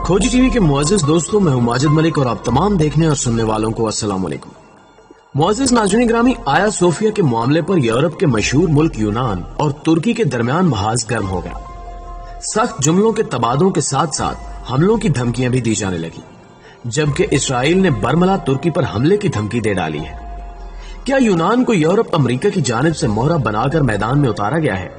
खोजी टीवी के मुअज़्ज़िज़ दोस्तों, मैं हूं माजिद मलिक और आप तमाम देखने और सुनने वालों को अस्सलाम वालेकुम। मुअज़्ज़िज़ नाज़रीन ग्रामी, आया सोफिया के मामले पर यूरोप के मशहूर मुल्क यूनान और तुर्की के दरमियान महाज गर्म हो गया। सख्त जुमलों के तबादलों के साथ साथ हमलों की धमकियां भी दी जाने लगी, जबकि इसराइल ने बरमला तुर्की पर हमले की धमकी दे डाली है। क्या यूनान को यूरोप अमेरिका की जानिब से मोहरा बनाकर मैदान में उतारा गया है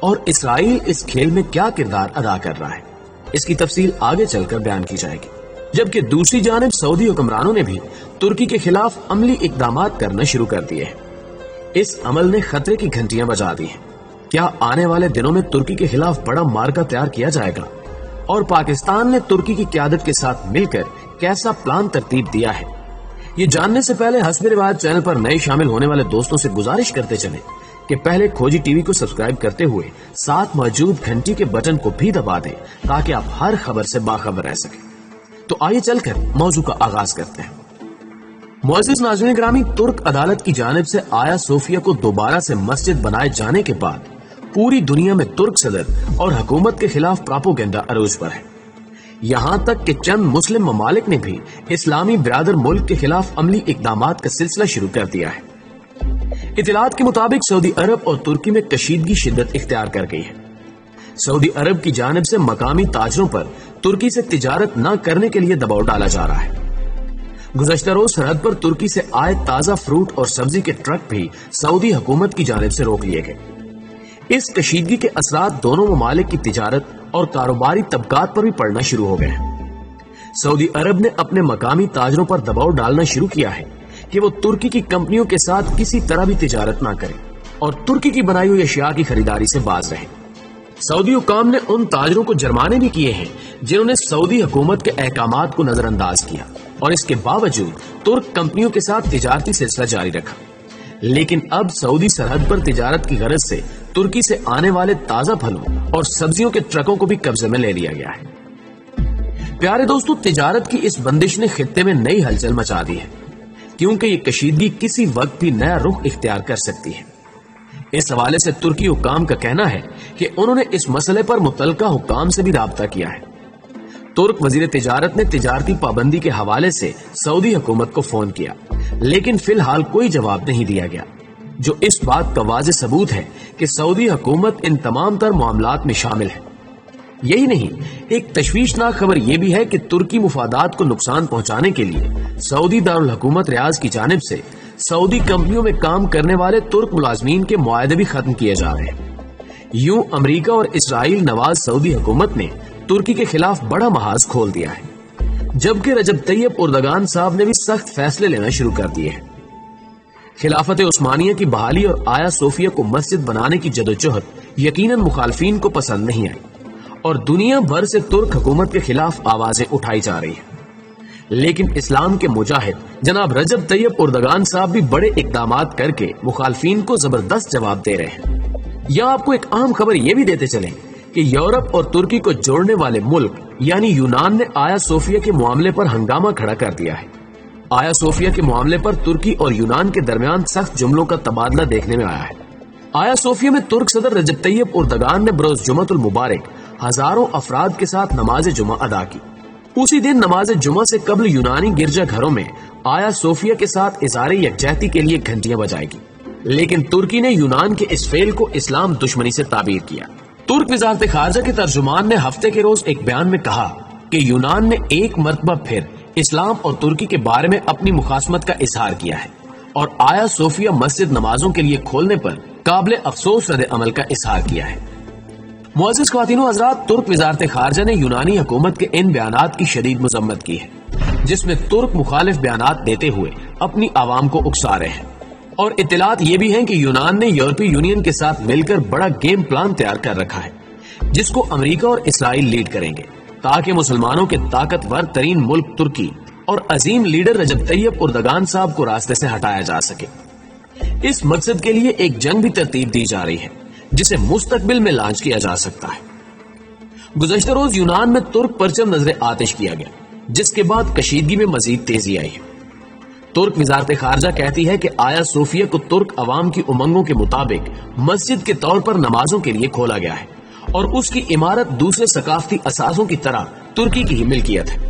और इसराइल इस खेल में क्या किरदार अदा कर रहा है, इसकी तफसील आगे चलकर बयान की जाएगी। जबकि दूसरी जानिब सऊदी हुक्मरानों ने भी तुर्की के खिलाफ अमली इकदामात करना शुरू कर दिए हैं। इस अमल ने खतरे की घंटियां बजा दी हैं। क्या आने वाले दिनों में तुर्की के खिलाफ बड़ा मार्का तैयार किया जाएगा और पाकिस्तान ने तुर्की की क़यादत के साथ मिलकर कैसा प्लान तरतीब दिया है, ये जानने से पहले हस्बे रिवायत चैनल पर नए शामिल होने वाले दोस्तों से गुजारिश करते चले कि पहले खोजी टीवी को सब्सक्राइब करते हुए साथ मौजूद घंटी के बटन को भी दबा दें ताकि आप हर खबर से बाखबर रह सकें। तो आइए चलकर मौजू का आगाज करते हैं। मुअज़्ज़िज़ नाज़रीन ग्रामी, तुर्क अदालत की जानिब से आया सोफिया को दोबारा से मस्जिद बनाए जाने के बाद पूरी दुनिया में तुर्क सदर और हुकूमत के खिलाफ प्रोपेगेंडा अरूज पर है। यहाँ तक कि चंद मुस्लिम ममालिक ने भी इस्लामी बिरादर मुल्क के खिलाफ अमली इकदामात का सिलसिला शुरू कर दिया है। इतलात के मुताबिक सऊदी अरब और तुर्की में कशीदगी शिद्दत इख्तियार कर गई है। सऊदी अरब की जानिब से मकामी ताजरों पर तुर्की से तिजारत न करने के लिए दबाव डाला जा रहा है। गुज़श्ता रोज सरहद पर तुर्की से आए ताजा फ्रूट और सब्जी के ट्रक भी सऊदी हुकूमत की जानिब से रोक लिए गए। इस कशीदगी के असरात दोनों ममालिक की तिजारत और कारोबारी तबकात पर भी पड़ना शुरू हो गए हैं। सऊदी अरब ने अपने मकामी ताजरों पर दबाव डालना शुरू किया है कि वो तुर्की की कंपनियों के साथ किसी तरह भी तिजारत ना करें और तुर्की की बनाई हुई अशिया की खरीदारी से बाज रहें। सऊदी हुकाम ने उन ताजरों को जुर्माने भी किए हैं जिन्होंने सऊदी हुकूमत के अहकामात को नजरअंदाज किया और इसके बावजूद तुर्क कंपनियों के साथ तिजारती सिलसिला जारी रखा। लेकिन अब सऊदी सरहद पर तिजारत की गरज से तुर्की से आने वाले ताजा फलों और सब्जियों के ट्रकों को भी कब्जे में ले लिया गया है। प्यारे दोस्तों, तिजारत की इस बंदिश ने खित्ते में नई हलचल मचा दी है, क्योंकि ये कशीदगी किसी वक्त भी नया रुख इख्तियार कर सकती है। इस हवाले से तुर्की हुकाम का कहना है कि उन्होंने इस मसले पर मुतलका हुकाम से भी राब्ता किया है। तुर्क वजीर तिजारत ने तिजारती पाबंदी के हवाले से सऊदी हुकूमत को फोन किया, लेकिन फिलहाल कोई जवाब नहीं दिया गया, जो इस बात का वाज़ेह सबूत है कि सऊदी हुकूमत इन तमाम तर मामलात में शामिल है। यही नहीं, एक तशवीशनाक खबर यह भी है कि तुर्की मुफादात को नुकसान पहुंचाने के लिए सऊदी दारुल हुकूमत रियाज की जानिब से सऊदी कंपनियों में काम करने वाले तुर्क मुलाजमीन के मुआहदे भी खत्म किए जा रहे हैं। यूं अमेरिका और इसराइल नवाज सऊदी हुकूमत ने तुर्की के खिलाफ बड़ा महाज खोल दिया है, जबकि रजब तैयब उर्दगान साहब ने भी सख्त फैसले लेना शुरू कर दिए हैं। खिलाफत उस्मानिया की बहाली और आया सोफिया को मस्जिद बनाने की जदोजहद यकीनन मुखालफीन को पसंद नहीं आई और दुनिया भर से तुर्क हुकूमत के खिलाफ आवाजें उठाई जा रही है। लेकिन इस्लाम के मुजाहिद जनाब रजब तैयब उर्दगान साहब भी बड़े इकदामात करके मुखालफीन को जबरदस्त जवाब दे रहे हैं। या आपको एक अहम खबर यह भी देते चलें कि यूरोप और तुर्की को जोड़ने वाले मुल्क यानी यूनान ने आया सोफिया के मामले पर हंगामा खड़ा कर दिया है। आया सोफिया के मामले पर तुर्की और यूनान के दरमियान सख्त जुमलों का तबादला देखने में आया है। आया सोफिया में तुर्क सदर रजब तैयब उर्दगान ने बरोज जुमतुल मुबारक हजारों अफराद के साथ नमाज जुमा अदा की। उसी दिन नमाज जुमा से कबल यूनानी गिरजा घरों में आया सोफिया के साथ इज़ारे यकजहती के लिए घंटियां बजाएगी, लेकिन तुर्की ने यूनान के इस फेल को इस्लाम दुश्मनी से ताबीर किया। तुर्क वजारत खारजा के तर्जुमान ने हफ्ते के रोज एक बयान में कहा कि यूनान ने एक मरतबा फिर इस्लाम और तुर्की के बारे में अपनी मुखासमत का इजहार किया है और आया सोफिया मस्जिद नमाजों के लिए खोलने पर काबिल अफसोस रद्द अमल का इजहार किया है। मुअज़्ज़िज़ ख्वातीन व हज़रात, तुर्क वजारत खारजा ने यूनानी हुकूमत के इन बयानात की शदीद मजम्मत की है, जिसमें तुर्क मुखालिफ बयानात देते हुए अपनी आवाम को उकसा रहे हैं। और इत्तलात ये भी हैं कि यूनान ने यूरोपीय यूनियन के साथ मिलकर बड़ा गेम प्लान तैयार कर रखा है, जिसको अमेरिका और इसराइल लीड करेंगे, ताकि मुसलमानों के ताकतवर तरीन मुल्क तुर्की और अजीम लीडर रजब तैयब उर्दगान साहब को रास्ते से हटाया जा सके। इस मकसद के लिए एक जंग भी तरतीब दी जा रही है, जिसे मुस्तकबिल में लॉन्च किया जा सकता है। गुज़श्ता रोज यूनान में तुर्क परचम नजर आतिश किया गया, जिसके बाद कशीदगी में मजीद तेजी आई है। तुर्क वजारत खारजा कहती है कि आया सोफिया को तुर्क अवाम की उमंगों के मुताबिक मस्जिद के तौर पर नमाजों के लिए खोला गया है और उसकी इमारत दूसरे सकाफती असासों की तरह ترکی کی ہی ملکیت ہے۔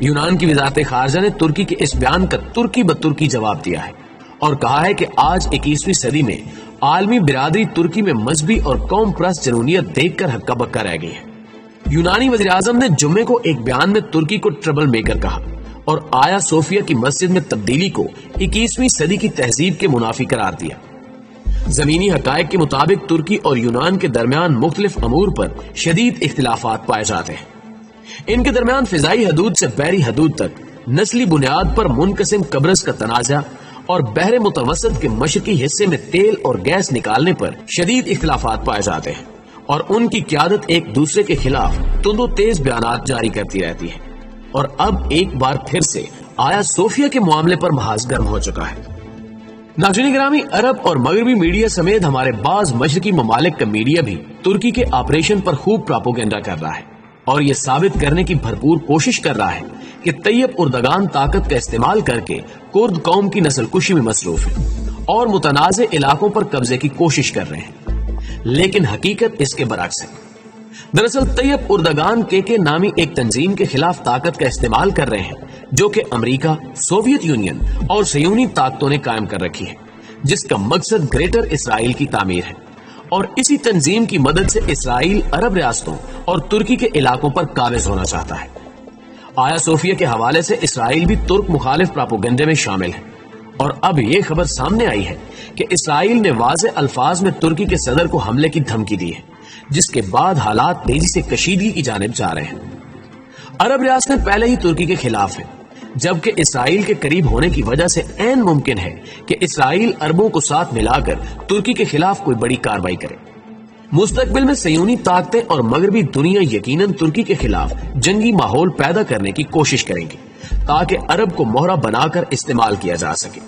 یونان کی وزارت خارجہ نے ترکی کے اس بیان کا ترکی بترکی جواب دیا ہے اور کہا ہے کہ آج 21ویں صدی میں عالمی برادری ترکی میں مذہبی اور قوم پرست جنونیت دیکھ کر ہکا بکا رہ گئی ہے۔ یونانی وزیر اعظم نے جمعے کو ایک بیان میں ترکی کو ٹربل میکر کہا اور آیا صوفیہ کی مسجد میں تبدیلی کو 21ویں صدی کی تہذیب کے منافی قرار دیا۔ زمینی حقائق کے مطابق ترکی اور یونان کے درمیان مختلف امور پر شدید اختلافات پائے جاتے ہیں۔ ان کے درمیان فضائی حدود سے بحری حدود تک نسلی بنیاد پر منقسم قبرص کا تنازع اور بحر متوسط کے مشرقی حصے میں تیل اور گیس نکالنے پر شدید اختلافات پائے جاتے ہیں اور ان کی قیادت ایک دوسرے کے خلاف تند و تیز بیانات جاری کرتی رہتی ہے۔ اور اب ایک بار پھر سے آیا صوفیہ کے معاملے پر محاذ گرم ہو چکا ہے۔ ناظرین گرامی، عرب اور مغربی میڈیا سمیت ہمارے بعض مشرقی ممالک کا میڈیا بھی ترکی کے آپریشن پر خوب پراپوگنڈا کر رہا ہے اور یہ ثابت کرنے کی بھرپور کوشش کر رہا ہے کہ طیب اردگان طاقت کا استعمال کر کے کرد قوم کی نسل کشی میں مصروف ہے اور متنازع علاقوں پر قبضے کی کوشش کر رہے ہیں، لیکن حقیقت اس کے برعکس ہے۔ دراصل طیب اردگان کے نامی ایک تنظیم کے خلاف طاقت کا استعمال کر رہے ہیں جو کہ امریکہ، سوویت یونین اور صہیونی طاقتوں نے قائم کر رکھی ہے، جس کا مقصد گریٹر اسرائیل کی تعمیر ہے، اور اسی تنظیم کی مدد سے اسرائیل عرب ریاستوں اور ترکی کے علاقوں پر قابض ہونا چاہتا ہے۔ آیا صوفیہ کے حوالے سے اسرائیل بھی ترک مخالف پراپوگنڈے میں شامل ہے، اور اب یہ خبر سامنے آئی ہے کہ اسرائیل نے واضح الفاظ میں ترکی کے صدر کو حملے کی دھمکی دی ہے، جس کے بعد حالات تیزی سے کشیدگی کی جانب جا رہے ہیں۔ عرب ریاستیں پہلے ہی ترکی کے خلاف ہیں، جبکہ اسرائیل کے قریب ہونے کی وجہ سے عین ممکن ہے کہ اسرائیل عربوں کو ساتھ ملا کر ترکی کے خلاف کوئی بڑی کارروائی کرے۔ مستقبل میں صہیونی طاقتیں اور مغربی دنیا یقیناً ترکی کے خلاف جنگی ماحول پیدا کرنے کی کوشش کریں گے تاکہ عرب کو مہرہ بنا کر استعمال کیا جا سکے۔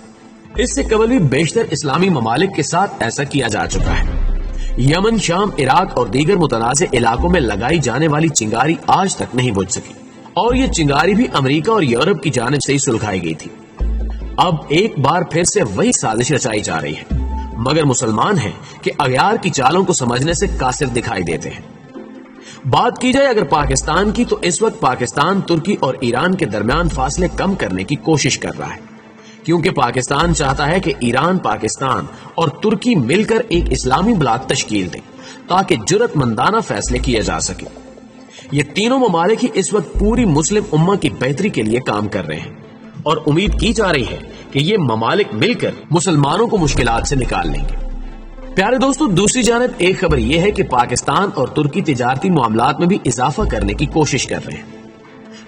اس سے قبل بھی بیشتر اسلامی ممالک کے ساتھ ایسا کیا جا چکا ہے۔ یمن، شام، عراق اور دیگر متنازع علاقوں میں لگائی جانے والی چنگاری آج تک نہیں بجھ سکی، اور یہ چنگاری بھی امریکہ اور یورپ کی جانب سے ہی سلگائی گئی تھی۔ اب ایک بار پھر سے وہی سازش رچائی جا رہی ہے، مگر مسلمان ہیں کہ اغیار کی چالوں کو سمجھنے سے قاصر دکھائی دیتے ہیں۔ بات کی جائے اگر پاکستان کی، تو اس وقت پاکستان ترکی اور ایران کے درمیان فاصلے کم کرنے کی کوشش کر رہا ہے، کیونکہ پاکستان چاہتا ہے کہ ایران، پاکستان اور ترکی مل کر ایک اسلامی بلاک تشکیل دیں تاکہ جرأت مندانہ فیصلے کیے جا سکے۔ یہ تینوں ممالک ہی اس وقت پوری مسلم امہ کی بہتری کے لیے کام کر رہے ہیں، اور امید کی جا رہی ہے کہ یہ ممالک مل کر مسلمانوں کو مشکلات سے نکال لیں گے۔ پیارے دوستو، دوسری جانب ایک خبر یہ ہے کہ پاکستان اور ترکی تجارتی معاملات میں بھی اضافہ کرنے کی کوشش کر رہے ہیں۔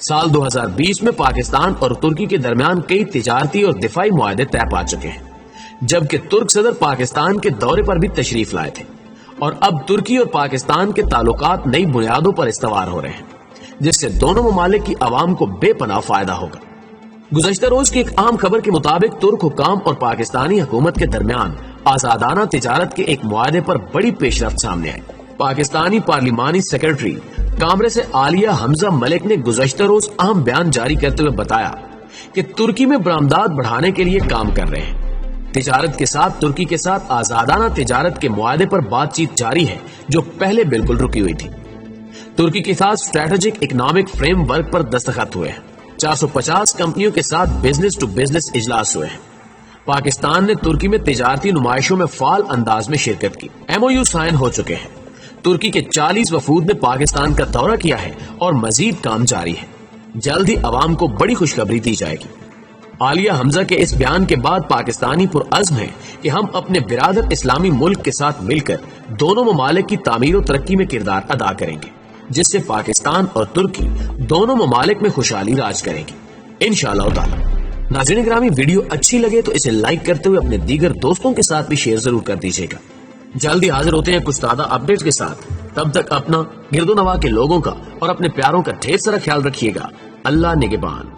سال 2020 میں پاکستان اور ترکی کے درمیان کئی تجارتی اور دفاعی معاہدے طے پا چکے ہیں، جبکہ ترک صدر پاکستان کے دورے پر بھی تشریف لائے تھے، اور اب ترکی اور پاکستان کے تعلقات نئی بنیادوں پر استوار ہو رہے ہیں، جس سے دونوں ممالک کی عوام کو بے پناہ فائدہ ہوگا۔ گزشتہ روز کی ایک عام خبر کے مطابق ترک حکام اور پاکستانی حکومت کے درمیان آزادانہ تجارت کے ایک معاہدے پر بڑی پیش رفت سامنے آئی۔ پاکستانی پارلیمانی سیکرٹری کانگریس عالیہ حمزہ ملک نے گزشتہ روز اہم بیان جاری کرتے ہوئے بتایا کہ ترکی میں برآمدات بڑھانے کے لیے کام کر رہے ہیں۔ تجارت کے ساتھ ترکی کے ساتھ آزادانہ تجارت کے معاہدے پر بات چیت جاری ہے، جو پہلے بالکل رکی ہوئی تھی۔ ترکی کے ساتھ اسٹریٹجک اکنامک فریم ورک پر دستخط ہوئے ہیں۔ 450 کمپنیوں کے ساتھ بزنس ٹو بزنس اجلاس ہوئے ہیں۔ پاکستان نے ترکی میں تجارتی نمائشوں میں فعال انداز میں شرکت کی۔ MOU سائن ہو چکے ہیں۔ ترکی کے 40 وفود نے پاکستان کا دورہ کیا ہے اور مزید کام جاری ہے۔ جلد ہی عوام کو بڑی خوشخبری دی جائے گی۔ عالیہ حمزہ کے اس بیان کے بعد پاکستانی پرعزم ہے کہ ہم اپنے برادر اسلامی ملک کے ساتھ مل کر دونوں ممالک کی تعمیر و ترقی میں کردار ادا کریں گے، جس سے پاکستان اور ترکی دونوں ممالک میں خوشحالی راج کرے گی انشاءاللہ تعالی۔ ناظرین گرامی، ویڈیو اچھی لگے تو اسے لائک کرتے ہوئے اپنے دیگر دوستوں کے ساتھ بھی شیئر ضرور کر دیجیے گا۔ جلدی حاضر ہوتے ہیں کچھ تازہ اپڈیٹس کے ساتھ، تب تک اپنا گرد و نواح کے لوگوں کا اور اپنے پیاروں کا ڈھیر سارا خیال رکھیے گا۔ اللہ نگہبان۔